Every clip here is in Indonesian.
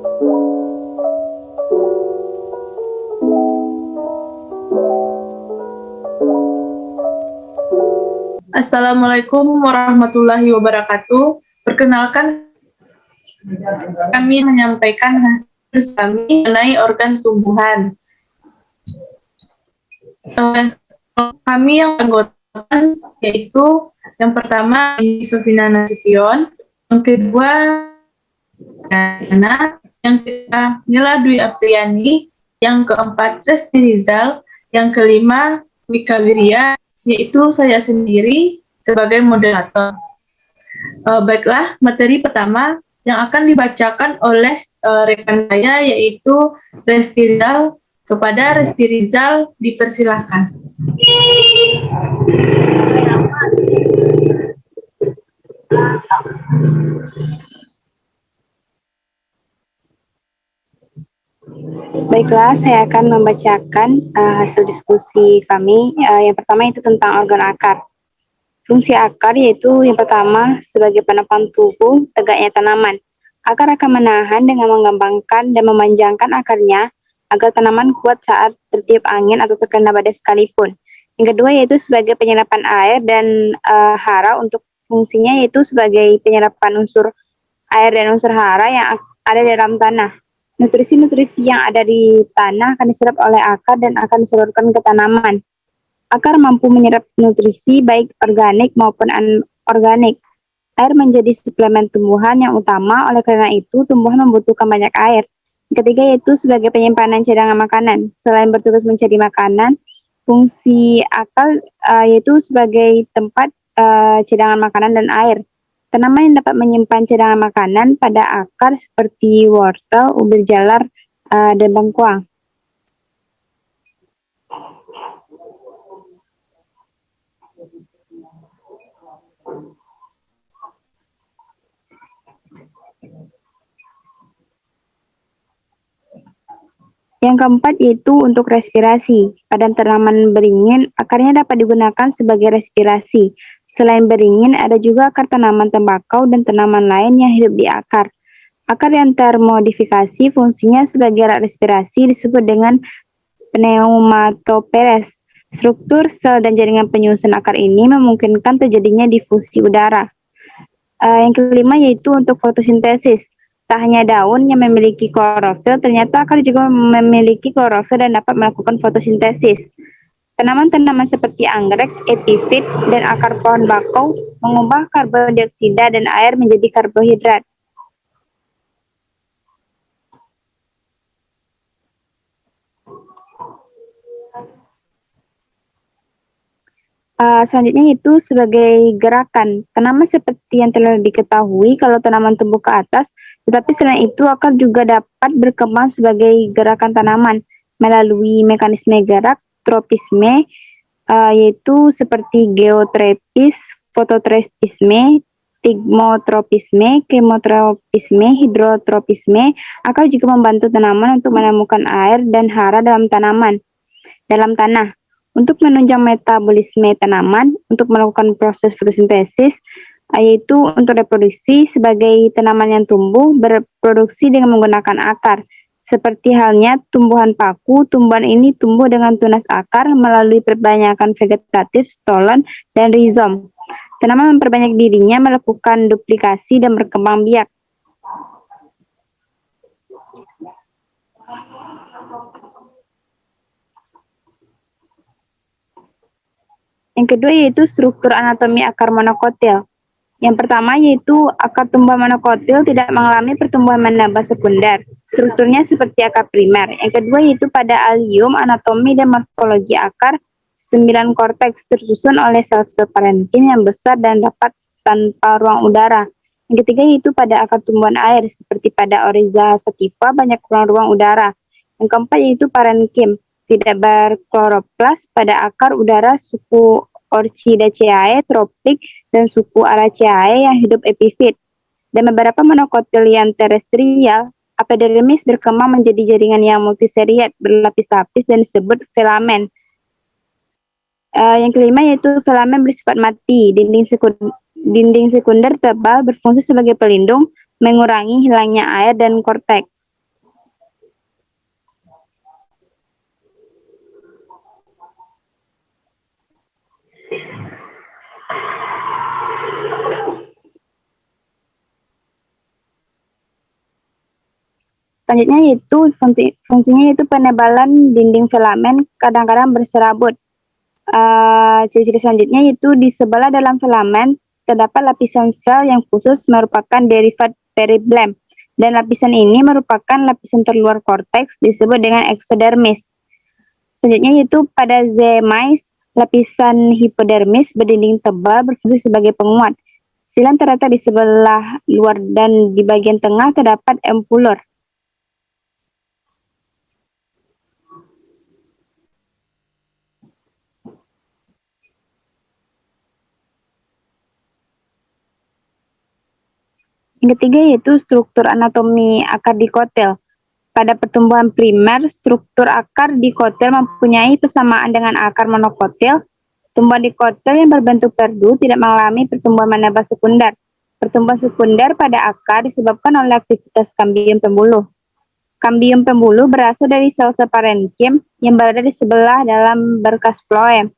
Assalamualaikum warahmatullahi wabarakatuh. Perkenalkan, kami menyampaikan hasil kami mengenai organ tumbuhan. Kami yang anggotakan yaitu yang pertama Sofina Nasution, yang kedua Nana, yang ketiga Nila Dwi Apriani, yang keempat Resti Rizal, yang kelima Wika Wirya, yaitu saya sendiri sebagai moderator. Baiklah, materi pertama yang akan dibacakan oleh rekan saya yaitu Resti Rizal. Kepada Resti Rizal dipersilahkan. Baiklah, saya akan membacakan hasil diskusi kami. Yang pertama itu tentang organ akar. Fungsi akar yaitu yang pertama sebagai penopang tubuh tegaknya tanaman. Akar akan menahan dengan mengembangkan dan memanjangkan akarnya agar tanaman kuat saat tertiup angin atau terkena badai sekalipun. Yang kedua yaitu sebagai penyerapan air dan hara. Untuk fungsinya yaitu sebagai penyerapan unsur air dan unsur hara yang ada dalam tanah. Nutrisi-nutrisi yang ada di tanah akan diserap oleh akar dan akan disalurkan ke tanaman. Akar mampu menyerap nutrisi baik organik maupun anorganik. Air menjadi suplemen tumbuhan yang utama, oleh karena itu tumbuhan membutuhkan banyak air. Yang ketiga yaitu sebagai penyimpanan cadangan makanan. Selain bertugas mencari makanan, fungsi akar yaitu sebagai tempat cadangan makanan dan air. Tanaman yang dapat menyimpan cadangan makanan pada akar seperti wortel, ubi jalar, dan bengkuang. Yang keempat yaitu untuk respirasi. Pada tanaman beringin, akarnya dapat digunakan sebagai respirasi. Selain beringin, ada juga akar tanaman tembakau dan tanaman lain yang hidup di akar. Akar yang termodifikasi fungsinya sebagai alat respirasi disebut dengan pneumatoperes. Struktur sel dan jaringan penyusun akar ini memungkinkan terjadinya difusi udara. Yang kelima yaitu untuk fotosintesis. Tak hanya daun yang memiliki klorofil, ternyata akar juga memiliki klorofil dan dapat melakukan fotosintesis. Tanaman-tanaman seperti anggrek, epifit, dan akar pohon bakau mengubah karbon dioksida dan air menjadi karbohidrat. Selanjutnya itu sebagai gerakan. Tanaman seperti yang telah diketahui kalau tanaman tumbuh ke atas, tetapi selain itu akar juga dapat berkembang sebagai gerakan tanaman melalui mekanisme gerak tropisme, yaitu seperti geotrepis, fototropisme, stigmotropisme, kemotropisme, hidrotropisme. Akar juga membantu tanaman untuk menemukan air dan hara dalam tanah. Untuk menunjang metabolisme tanaman, untuk melakukan proses fotosintesis, yaitu untuk reproduksi sebagai tanaman yang tumbuh berproduksi dengan menggunakan akar. Seperti halnya tumbuhan paku, tumbuhan ini tumbuh dengan tunas akar melalui perbanyakan vegetatif, stolon, dan rizom. Tanaman memperbanyak dirinya, melakukan duplikasi, dan berkembang biak. Yang kedua yaitu struktur anatomi akar monokotil. Yang pertama yaitu akar tumbuhan monokotil tidak mengalami pertumbuhan menambah sekunder. Strukturnya seperti akar primer. Yang kedua yaitu pada alium, anatomi dan morfologi akar 9 korteks tersusun oleh sel-sel parenkim yang besar dan dapat tanpa ruang udara. Yang ketiga yaitu pada akar tumbuhan air seperti pada Oryza sativa banyak ruang udara. Yang keempat yaitu parenkim tidak berkloroplas pada akar udara suku Orchidaceae tropik dan suku Araceae yang hidup epifit. Dan beberapa monokotilian terestrial, epidermis berkembang menjadi jaringan yang multiseriat berlapis-lapis dan disebut filamen. Yang kelima yaitu filamen bersifat mati. Dinding sekunder tebal berfungsi sebagai pelindung, mengurangi hilangnya air dan korteks. Selanjutnya yaitu fungsinya yaitu penebalan dinding filamen kadang-kadang berserabut. Ciri-ciri selanjutnya yaitu di sebelah dalam filamen terdapat lapisan sel yang khusus merupakan derivat periblem, dan lapisan ini merupakan lapisan terluar korteks disebut dengan eksodermis. Selanjutnya yaitu pada zoomies, lapisan hipodermis berdinding tebal berfungsi sebagai penguat. Silang terletak di sebelah luar dan di bagian tengah terdapat empulur. Yang ketiga yaitu struktur anatomi akar dikotil. Pada pertumbuhan primer, struktur akar dikotil mempunyai persamaan dengan akar monokotil. Tumbuhan dikotil yang berbentuk perdu tidak mengalami pertumbuhan manaba sekunder. Pertumbuhan sekunder pada akar disebabkan oleh aktivitas kambium pembuluh. Kambium pembuluh berasal dari sel-sel parenkim yang berada di sebelah dalam berkas floem.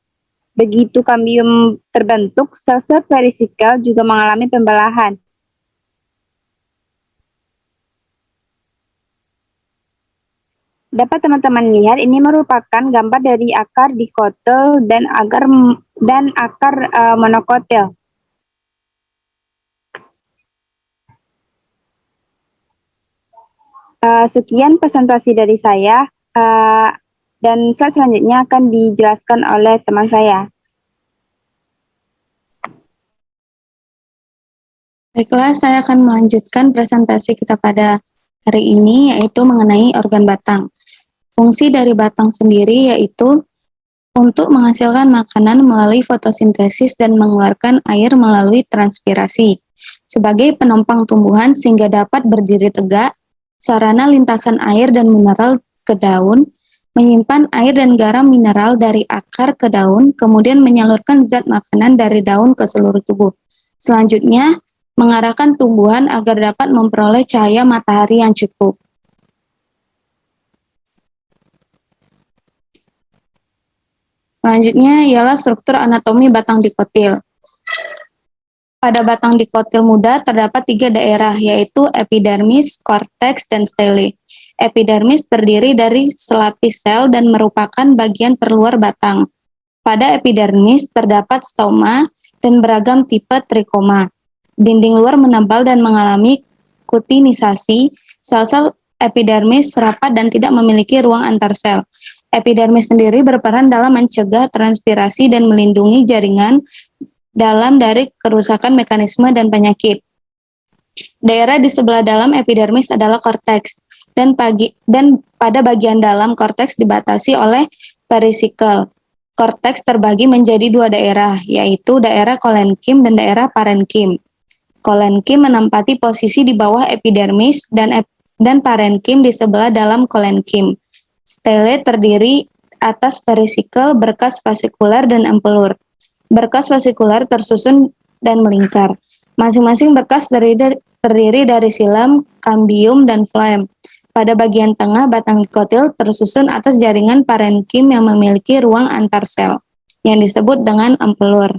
Begitu kambium terbentuk, sel-sel perisikel juga mengalami pembelahan. Dapat teman-teman lihat, ini merupakan gambar dari akar dikotil dan akar monokotil. Sekian presentasi dari saya, dan slide selanjutnya akan dijelaskan oleh teman saya. Baiklah, saya akan melanjutkan presentasi kita pada hari ini, yaitu mengenai organ batang. Fungsi dari batang sendiri yaitu untuk menghasilkan makanan melalui fotosintesis dan mengeluarkan air melalui transpirasi. Sebagai penopang tumbuhan sehingga dapat berdiri tegak, sarana lintasan air dan mineral ke daun, menyimpan air dan garam mineral dari akar ke daun, kemudian menyalurkan zat makanan dari daun ke seluruh tubuh. Selanjutnya, mengarahkan tumbuhan agar dapat memperoleh cahaya matahari yang cukup. Selanjutnya ialah struktur anatomi batang dikotil. Pada batang dikotil muda terdapat 3 daerah, yaitu epidermis, korteks, dan stele. Epidermis terdiri dari selapis sel dan merupakan bagian terluar batang. Pada epidermis terdapat stoma dan beragam tipe trikoma. Dinding luar menebal dan mengalami kutinisasi. Sel-sel epidermis rapat dan tidak memiliki ruang antar sel. Epidermis sendiri berperan dalam mencegah transpirasi dan melindungi jaringan dalam dari kerusakan mekanisme dan penyakit. Daerah di sebelah dalam epidermis adalah korteks, dan pada bagian dalam korteks dibatasi oleh perisikel. Korteks terbagi menjadi 2 daerah, yaitu daerah kolenkim dan daerah parenkim. Kolenkim menempati posisi di bawah epidermis dan parenkim di sebelah dalam kolenkim. Stele terdiri atas perisikel, berkas vasikular, dan empelur. Berkas vasikular tersusun dan melingkar. Masing-masing berkas terdiri dari silam, kambium, dan flem. Pada bagian tengah, batang dikotil tersusun atas jaringan parenkim yang memiliki ruang antar sel, yang disebut dengan empelur.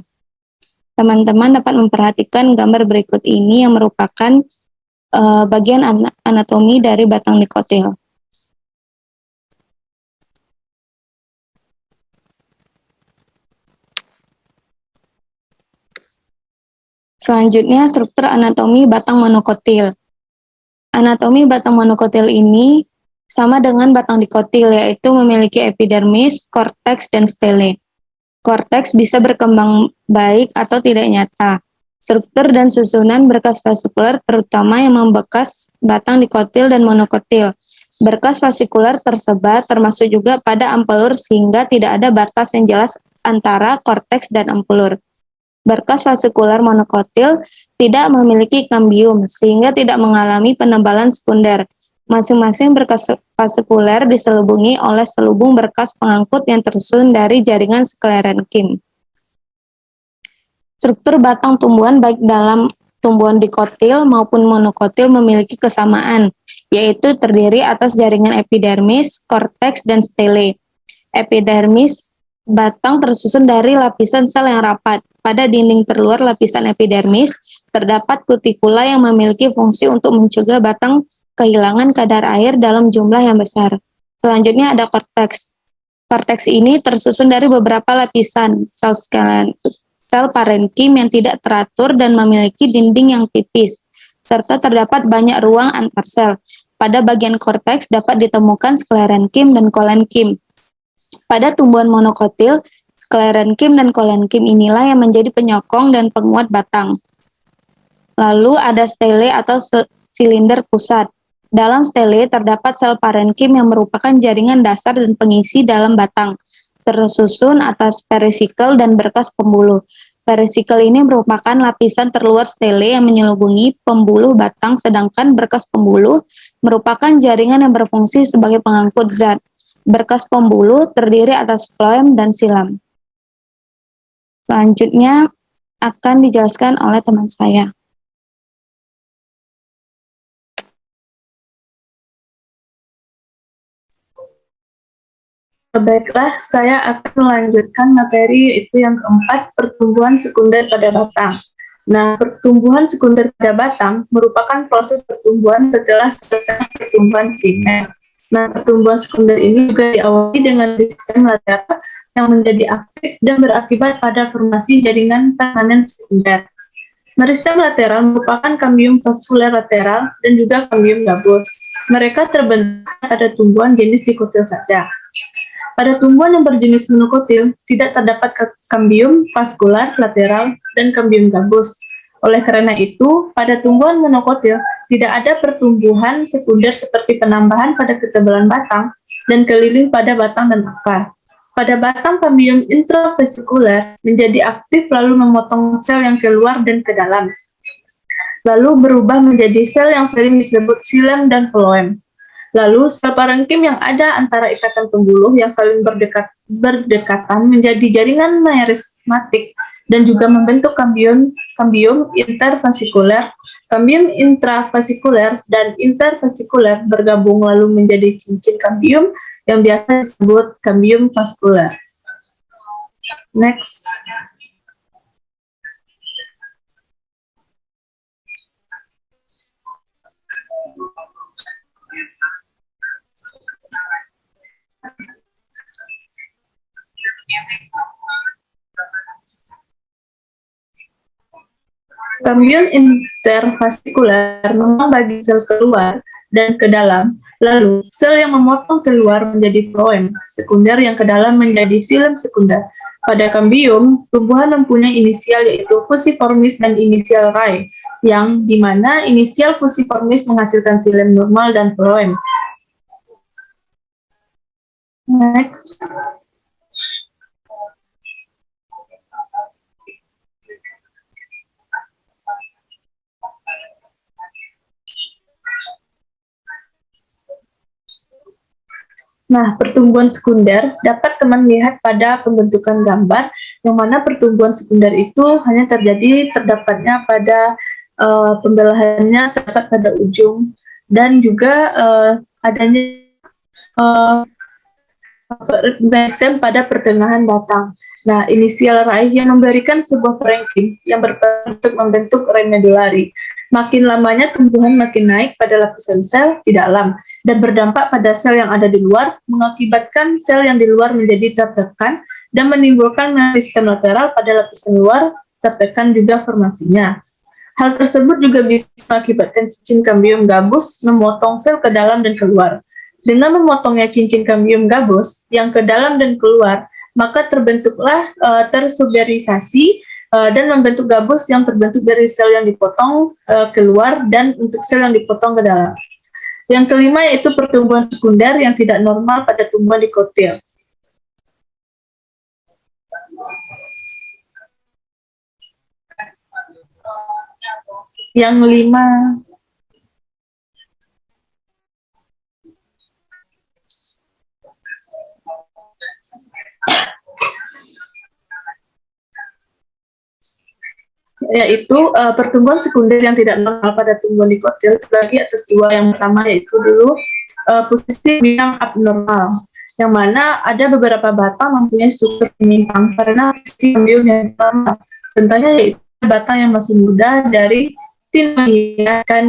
Teman-teman dapat memperhatikan gambar berikut ini yang merupakan bagian anatomi dari batang dikotil. Selanjutnya, struktur anatomi batang monokotil. Anatomi batang monokotil ini sama dengan batang dikotil, yaitu memiliki epidermis, korteks, dan stele. Korteks bisa berkembang baik atau tidak nyata. Struktur dan susunan berkas vasikular terutama yang membekas batang dikotil dan monokotil. Berkas vasikular tersebar termasuk juga pada empelur sehingga tidak ada batas yang jelas antara korteks dan empelur. Berkas vasikular monokotil tidak memiliki kambium sehingga tidak mengalami penebalan sekunder. Masing-masing berkas vasikuler diselubungi oleh selubung berkas pengangkut yang tersusun dari jaringan sklerenkim. Struktur batang tumbuhan baik dalam tumbuhan dikotil maupun monokotil memiliki kesamaan, yaitu terdiri atas jaringan epidermis, korteks, dan stele. Epidermis batang tersusun dari lapisan sel yang rapat. Pada dinding terluar lapisan epidermis terdapat kutikula yang memiliki fungsi untuk mencegah batang kehilangan kadar air dalam jumlah yang besar. Selanjutnya ada korteks. Korteks ini tersusun dari beberapa lapisan sel parenkim yang tidak teratur dan memiliki dinding yang tipis, serta terdapat banyak ruang antar sel. Pada bagian korteks dapat ditemukan sklerenkim dan kolenkim. Pada tumbuhan monokotil, sklerenkim dan kolenkim inilah yang menjadi penyokong dan penguat batang. Lalu ada stele atau silinder pusat. Dalam stele terdapat sel parenkim yang merupakan jaringan dasar dan pengisi dalam batang, tersusun atas perisikel dan berkas pembuluh. Perisikel ini merupakan lapisan terluar stele yang menyelubungi pembuluh batang, sedangkan berkas pembuluh merupakan jaringan yang berfungsi sebagai pengangkut zat. Berkas pembuluh terdiri atas floem dan silam. Selanjutnya akan dijelaskan oleh teman saya. Baiklah, saya akan melanjutkan materi yaitu yang keempat, pertumbuhan sekunder pada batang. Nah, pertumbuhan sekunder pada batang merupakan proses pertumbuhan setelah selesai pertumbuhan primer. Nah, pertumbuhan sekunder ini juga diawali dengan sistem lateral yang menjadi aktif dan berakibat pada formasi jaringan permanen sekunder. Meristem lateral merupakan kambium vaskuler lateral dan juga kambium gabus. Mereka terbentuk pada tumbuhan jenis dikotil saja. Pada tumbuhan yang berjenis monokotil, tidak terdapat kambium vaskular lateral dan kambium gabus. Oleh karena itu, pada tumbuhan monokotil, tidak ada pertumbuhan sekunder seperti penambahan pada ketebalan batang dan keliling pada batang dan akar. Pada batang, kambium intravesikuler menjadi aktif lalu memotong sel yang keluar dan ke dalam, lalu berubah menjadi sel yang sering disebut xilem dan phloem. Lalu, sel parenkim yang ada antara ikatan pembuluh yang saling berdekatan menjadi jaringan merismatik dan juga membentuk kambium intervasikuler. Kambium intravasikuler dan intervasikuler bergabung lalu menjadi cincin kambium yang biasa disebut kambium vaskuler. Next. Kambium intervasikuler membagi sel keluar dan ke dalam, lalu sel yang memotong keluar menjadi phloem sekunder yang ke dalam menjadi xilem sekunder. Pada kambium, tumbuhan mempunyai inisial yaitu fusiformis dan inisial Rai, yang dimana inisial fusiformis menghasilkan xilem normal dan phloem. Next. Nah, pertumbuhan sekunder dapat teman lihat pada pembentukan gambar, yang mana pertumbuhan sekunder itu hanya terdapatnya pada pembelahannya terdapat pada ujung, dan juga adanya meristem pada pertengahan batang. Nah, inisial Rai yang memberikan sebuah parenkim yang berbentuk membentuk rai medulari. Makin lamanya tumbuhan makin naik pada lapisan sel di dalam dan berdampak pada sel yang ada di luar, mengakibatkan sel yang di luar menjadi tertekan dan menimbulkan meristem lateral pada lapisan luar, tertekan juga formasinya. Hal tersebut juga bisa mengakibatkan cincin kambium gabus memotong sel ke dalam dan keluar. Dengan memotongnya cincin kambium gabus yang ke dalam dan keluar, maka terbentuklah tersuberisasi dan membentuk gabus yang terbentuk dari sel yang dipotong keluar dan untuk sel yang dipotong ke dalam. Yang kelima yaitu pertumbuhan sekunder yang tidak normal pada tumbuhan dikotil. Yang lima, yaitu pertumbuhan sekunder yang tidak normal pada tumbuhan dikotil terbagi atas dua. Yang pertama yaitu dulu posisi yang abnormal, yang mana ada beberapa batang mempunyai struktur menyimpang karena posisi kambium yang sama. Contohnya yaitu batang yang masih muda dari tin menghiaskan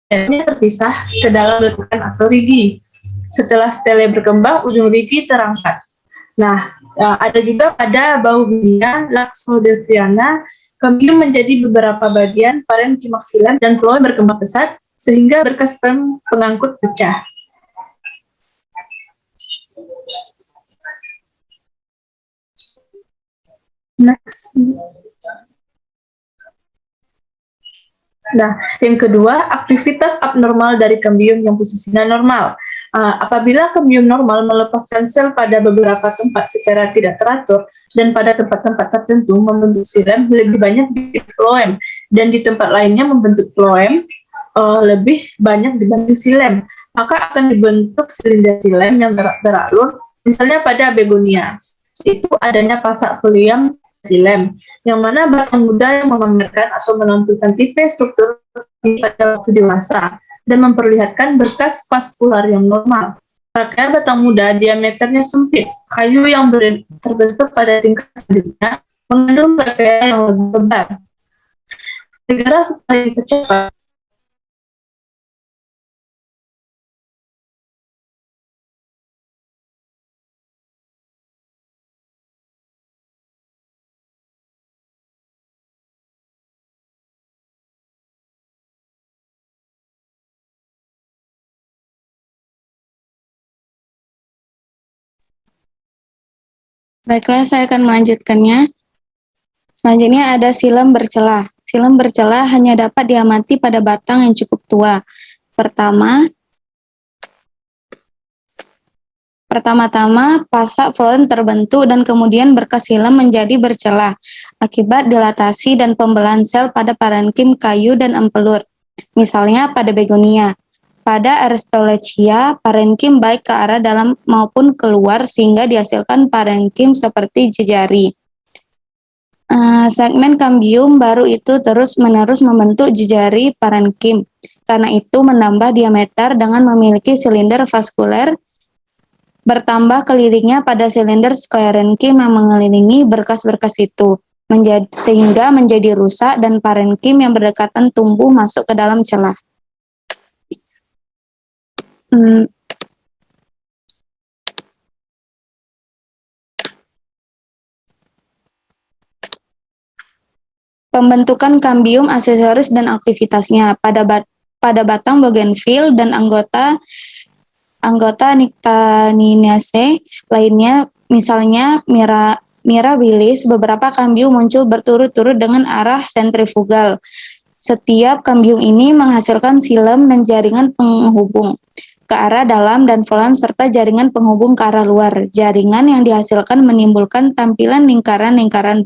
Stele terpisah ke dalam letupan atau rigi. Setelah stele berkembang, ujung rigi terangkat. Nah, ada juga pada Bauhinia, Laxodilphiana, kambium menjadi beberapa bagian parenkima xilem dan phloem berkembang pesat sehingga berkas pengangkut pecah. Next. Nah, yang kedua, aktivitas abnormal dari kambium yang posisinya normal. Apabila kambium normal melepaskan sel pada beberapa tempat secara tidak teratur dan pada tempat-tempat tertentu membentuk xilem lebih banyak di phloem dan di tempat lainnya membentuk phloem lebih banyak dibanding xilem, maka akan dibentuk silinder xilem yang beralur, misalnya pada begonia. Itu adanya pasak folium xilem, yang mana batang muda yang memamerkan atau menampilkan tipe struktur pada waktu dewasa dan memperlihatkan berkas vaskular yang normal. Rangkaian batang muda diameternya sempit, kayu yang terbentuk pada tingkat selanjutnya mengandung rangkaian yang lebih lebar. Segera setelah ini tercapai, Baiklah, saya akan melanjutkannya. Selanjutnya ada xilem bercelah. Xilem bercelah hanya dapat diamati pada batang yang cukup tua. Pertama-tama, pasak phloem terbentuk dan kemudian berkas xilem menjadi bercelah akibat dilatasi dan pembelahan sel pada parenkim kayu dan empelut, misalnya pada begonia. Pada Aristolochia, parenkim baik ke arah dalam maupun keluar sehingga dihasilkan parenkim seperti jejari. Segmen kambium baru itu terus-menerus membentuk jejari parenkim. Karena itu menambah diameter dengan memiliki silinder vaskuler bertambah kelilingnya pada silinder sklerenkim yang mengelilingi berkas-berkas itu, sehingga menjadi rusak dan parenkim yang berdekatan tumbuh masuk ke dalam celah. Pembentukan kambium, aksesoris dan aktivitasnya pada batang bougainville dan anggota Nyctaniaceae lainnya, misalnya mirabilis, beberapa kambium muncul berturut-turut dengan arah sentrifugal. Setiap kambium ini menghasilkan xilem dan jaringan penghubung ke arah dalam dan phloem serta jaringan penghubung ke arah luar. Jaringan yang dihasilkan menimbulkan tampilan lingkaran-lingkaran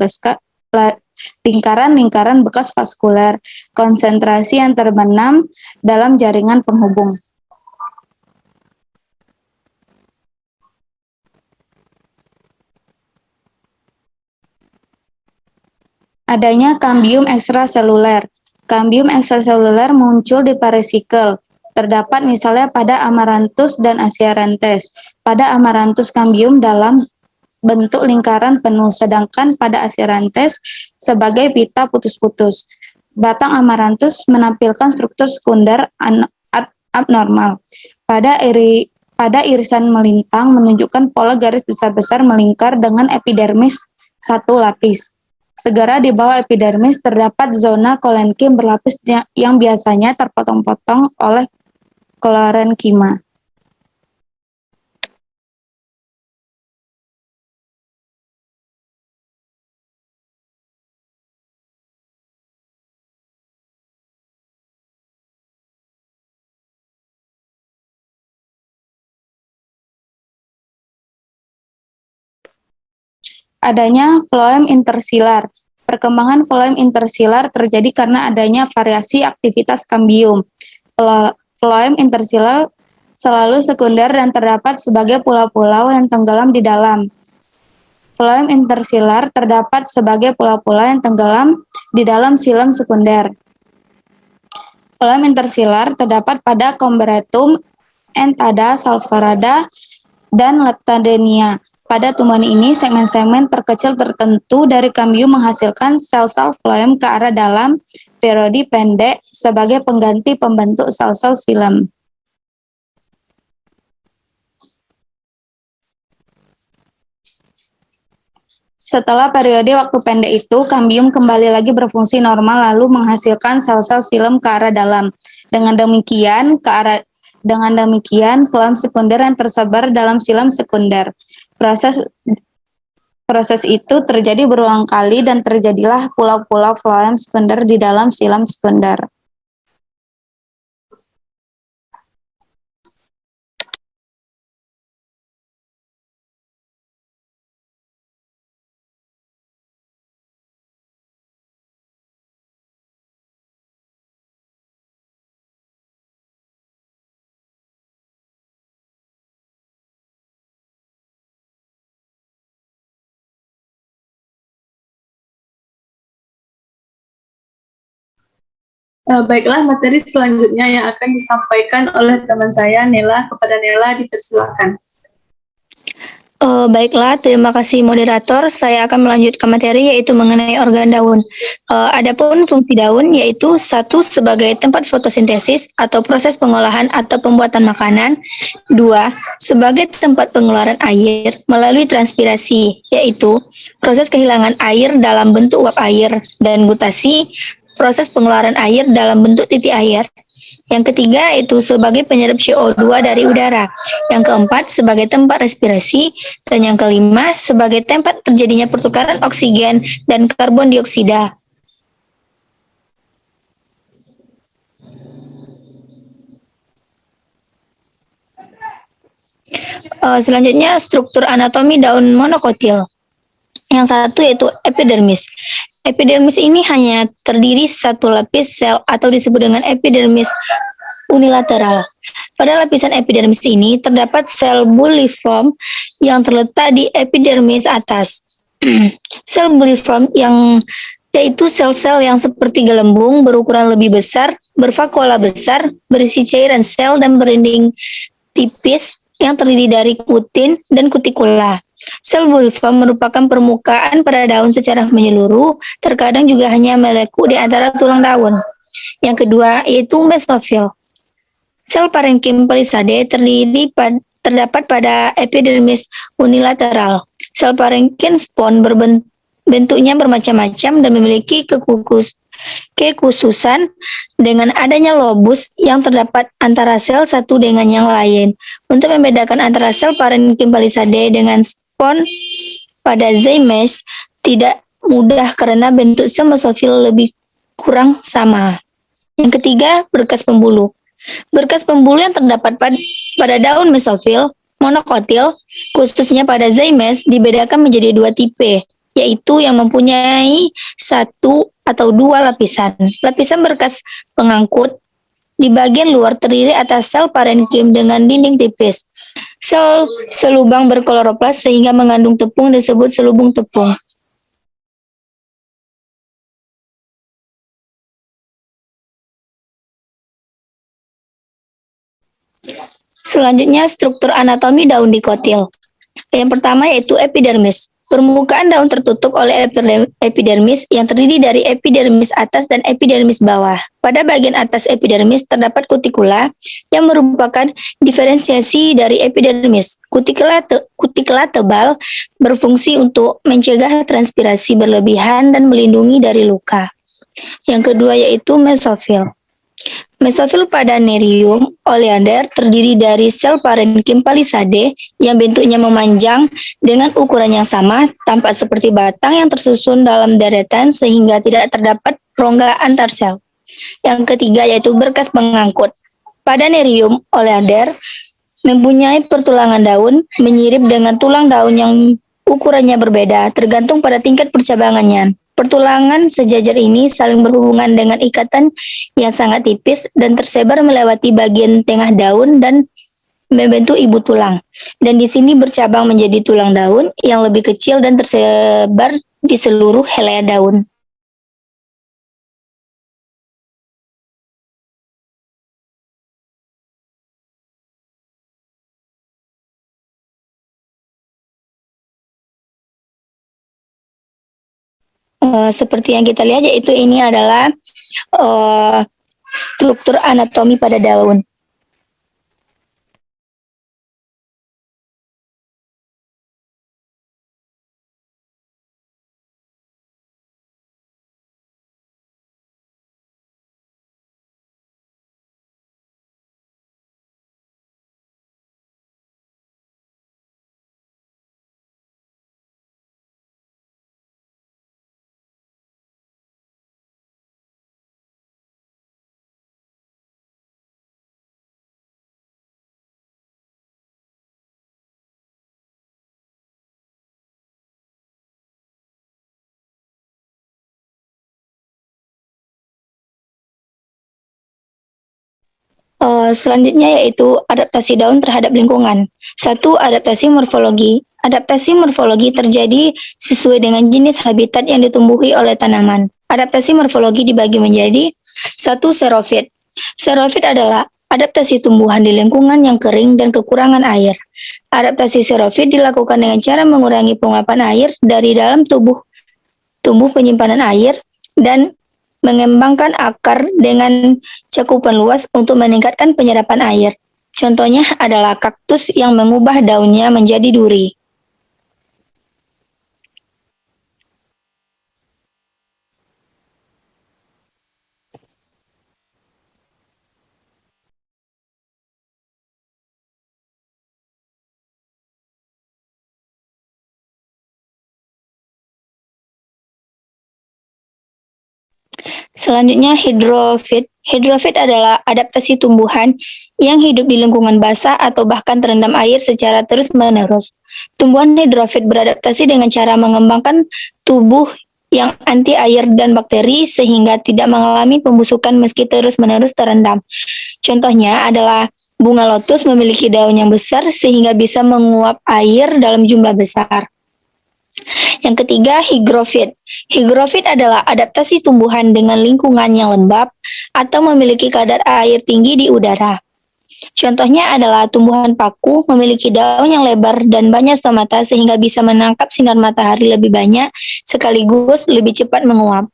bekas vaskuler, konsentrasi yang terbenam dalam jaringan penghubung. Adanya kambium ekstraseluler. Kambium ekstraseluler muncul di paresikel. Terdapat misalnya pada Amaranthus dan Asiarantes. Pada Amaranthus kambium dalam bentuk lingkaran penuh, sedangkan pada Asiarantes sebagai pita putus-putus. Batang Amaranthus menampilkan struktur sekunder abnormal. Pada irisan melintang menunjukkan pola garis besar-besar melingkar dengan epidermis satu lapis. Segera di bawah epidermis terdapat zona kolenkim berlapis yang biasanya terpotong-potong oleh klorenkima. Adanya phloem intersilar. Perkembangan phloem intersilar terjadi karena adanya variasi aktivitas kambium. Phloem intersilar selalu sekunder dan terdapat sebagai pulau-pulau yang tenggelam di dalam. Phloem intersilar terdapat sebagai pulau-pulau yang tenggelam di dalam xilem sekunder. Phloem intersilar terdapat pada Combretum, Entada, Salvarada, dan Leptadenia. Pada tumbuhan ini, segmen-segmen terkecil tertentu dari kambium menghasilkan sel-sel floem ke arah dalam periodi pendek sebagai pengganti pembentuk sel-sel xilem. Setelah periode waktu pendek itu, kambium kembali lagi berfungsi normal lalu menghasilkan sel-sel xilem ke arah dalam. Dengan demikian, floem sekunder yang tersebar dalam xilem sekunder. Proses itu terjadi berulang kali dan terjadilah pulau-pulau floem sekunder di dalam xilem sekunder. Baiklah, materi selanjutnya yang akan disampaikan oleh teman saya, Nela. Kepada Nela, dipersilakan. Baiklah, terima kasih moderator. Saya akan melanjutkan materi yaitu mengenai organ daun. Adapun fungsi daun yaitu satu sebagai tempat fotosintesis atau proses pengolahan atau pembuatan makanan. Dua, sebagai tempat pengeluaran air melalui transpirasi yaitu proses kehilangan air dalam bentuk uap air dan gutasi proses pengeluaran air dalam bentuk titik air. Yang ketiga itu sebagai penyerap CO2 dari udara. Yang keempat sebagai tempat respirasi. Dan yang kelima sebagai tempat terjadinya pertukaran oksigen dan karbon dioksida. Selanjutnya struktur anatomi daun monokotil. Yang satu yaitu epidermis. Epidermis ini hanya terdiri satu lapis sel atau disebut dengan epidermis unilateral. Pada lapisan epidermis ini terdapat sel bulliform yang terletak di epidermis atas. Sel bulliform yang yaitu sel-sel yang seperti gelembung berukuran lebih besar, bervakuola besar, berisi cairan sel dan berinding tipis yang terdiri dari kutin dan kutikula. Sel bulliform merupakan permukaan pada daun secara menyeluruh, terkadang juga hanya meleku di antara tulang daun. Yang kedua yaitu mesofil. Sel parenkim palisade terdapat pada epidermis unilateral. Sel parenkim spon bentuknya bermacam-macam dan memiliki kekhususan dengan adanya lobus yang terdapat antara sel satu dengan yang lain. Untuk membedakan antara sel parenkim palisade dengan spon pada zymes tidak mudah karena bentuk sel mesofil lebih kurang sama. Yang ketiga, berkas pembuluh. Berkas pembuluh yang terdapat pada daun mesofil monokotil, khususnya pada zymes, dibedakan menjadi dua tipe, yaitu yang mempunyai satu atau dua lapisan. Lapisan berkas pengangkut di bagian luar terdiri atas sel parenkim dengan dinding tipis. Sel selubang berkloroplas sehingga mengandung tepung disebut selubung tepung. Selanjutnya, struktur anatomi daun dikotil. Yang pertama yaitu epidermis. Permukaan daun tertutup oleh epidermis yang terdiri dari epidermis atas dan epidermis bawah. Pada bagian atas epidermis terdapat kutikula yang merupakan diferensiasi dari epidermis. Kutikula tebal berfungsi untuk mencegah transpirasi berlebihan dan melindungi dari luka. Yang kedua yaitu mesofil. Mesofil pada Nerium oleander terdiri dari sel parenkim palisade yang bentuknya memanjang dengan ukuran yang sama, tampak seperti batang yang tersusun dalam deretan sehingga tidak terdapat rongga antar sel. Yang ketiga yaitu berkas pengangkut. Pada Nerium oleander mempunyai pertulangan daun menyirip dengan tulang daun yang ukurannya berbeda tergantung pada tingkat percabangannya. Pertulangan sejajar ini saling berhubungan dengan ikatan yang sangat tipis dan tersebar melewati bagian tengah daun dan membentuk ibu tulang. Dan di sini bercabang menjadi tulang daun yang lebih kecil dan tersebar di seluruh helai daun. Seperti yang kita lihat, yaitu ini adalah struktur anatomi pada daun. Selanjutnya yaitu adaptasi daun terhadap lingkungan. 1. Adaptasi morfologi. Adaptasi morfologi terjadi sesuai dengan jenis habitat yang ditumbuhi oleh tanaman. Adaptasi morfologi dibagi menjadi 1. Xerofit. Xerofit adalah adaptasi tumbuhan di lingkungan yang kering dan kekurangan air. Adaptasi xerofit dilakukan dengan cara mengurangi penguapan air dari dalam tumbuh penyimpanan air dan mengembangkan akar dengan cakupan luas untuk meningkatkan penyerapan air. Contohnya adalah kaktus yang mengubah daunnya menjadi duri. Selanjutnya hidrofit. Hidrofit adalah adaptasi tumbuhan yang hidup di lingkungan basah atau bahkan terendam air secara terus-menerus. Tumbuhan hidrofit beradaptasi dengan cara mengembangkan tubuh yang anti air dan bakteri sehingga tidak mengalami pembusukan meski terus-menerus terendam. Contohnya adalah bunga lotus memiliki daun yang besar sehingga bisa menguap air dalam jumlah besar. Yang ketiga, hygrofit. Hygrofit adalah adaptasi tumbuhan dengan lingkungan yang lembab atau memiliki kadar air tinggi di udara. Contohnya adalah tumbuhan paku memiliki daun yang lebar dan banyak stomata sehingga bisa menangkap sinar matahari lebih banyak sekaligus lebih cepat menguap.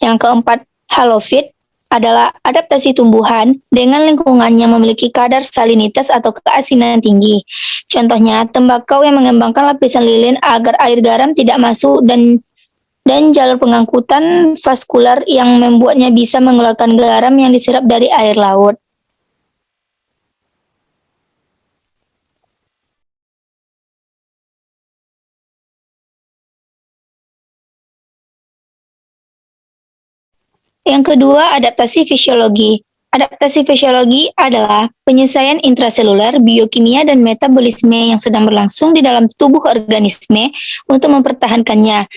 Yang keempat, halofit adalah adaptasi tumbuhan dengan lingkungan yang memiliki kadar salinitas atau keasinan tinggi. Contohnya, tembakau yang mengembangkan lapisan lilin agar air garam tidak masuk dan jalur pengangkutan vaskular yang membuatnya bisa mengeluarkan garam yang diserap dari air laut. Yang kedua, adaptasi fisiologi. Adaptasi fisiologi adalah penyesuaian intraseluler, biokimia, dan metabolisme yang sedang berlangsung di dalam tubuh organisme untuk mempertahankannya.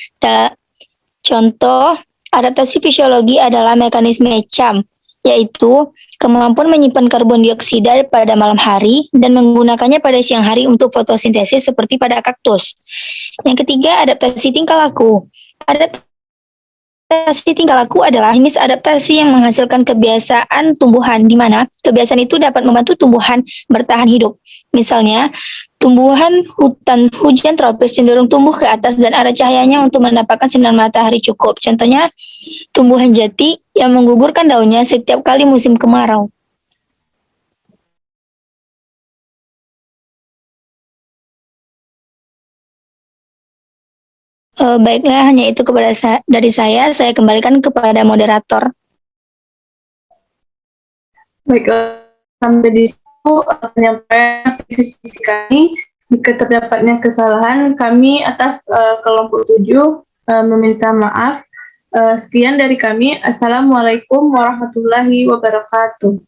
Contoh, adaptasi fisiologi adalah mekanisme CAM, yaitu kemampuan menyimpan karbon dioksida pada malam hari dan menggunakannya pada siang hari untuk fotosintesis seperti pada kaktus. Yang ketiga, adaptasi tingkah laku. Adaptasi tingkah laku adalah jenis adaptasi yang menghasilkan kebiasaan tumbuhan, di mana kebiasaan itu dapat membantu tumbuhan bertahan hidup. Misalnya, tumbuhan hutan hujan tropis cenderung tumbuh ke atas dan arah cahayanya untuk mendapatkan sinar matahari cukup. Contohnya, tumbuhan jati yang menggugurkan daunnya setiap kali musim kemarau. Baiklah, hanya itu dari saya. Saya kembalikan kepada moderator. Baiklah, sampai di situ penyampaian diskusi kami. Jika terdapatnya kesalahan, kami atas kelompok 7 meminta maaf. Sekian dari kami. Assalamualaikum warahmatullahi wabarakatuh.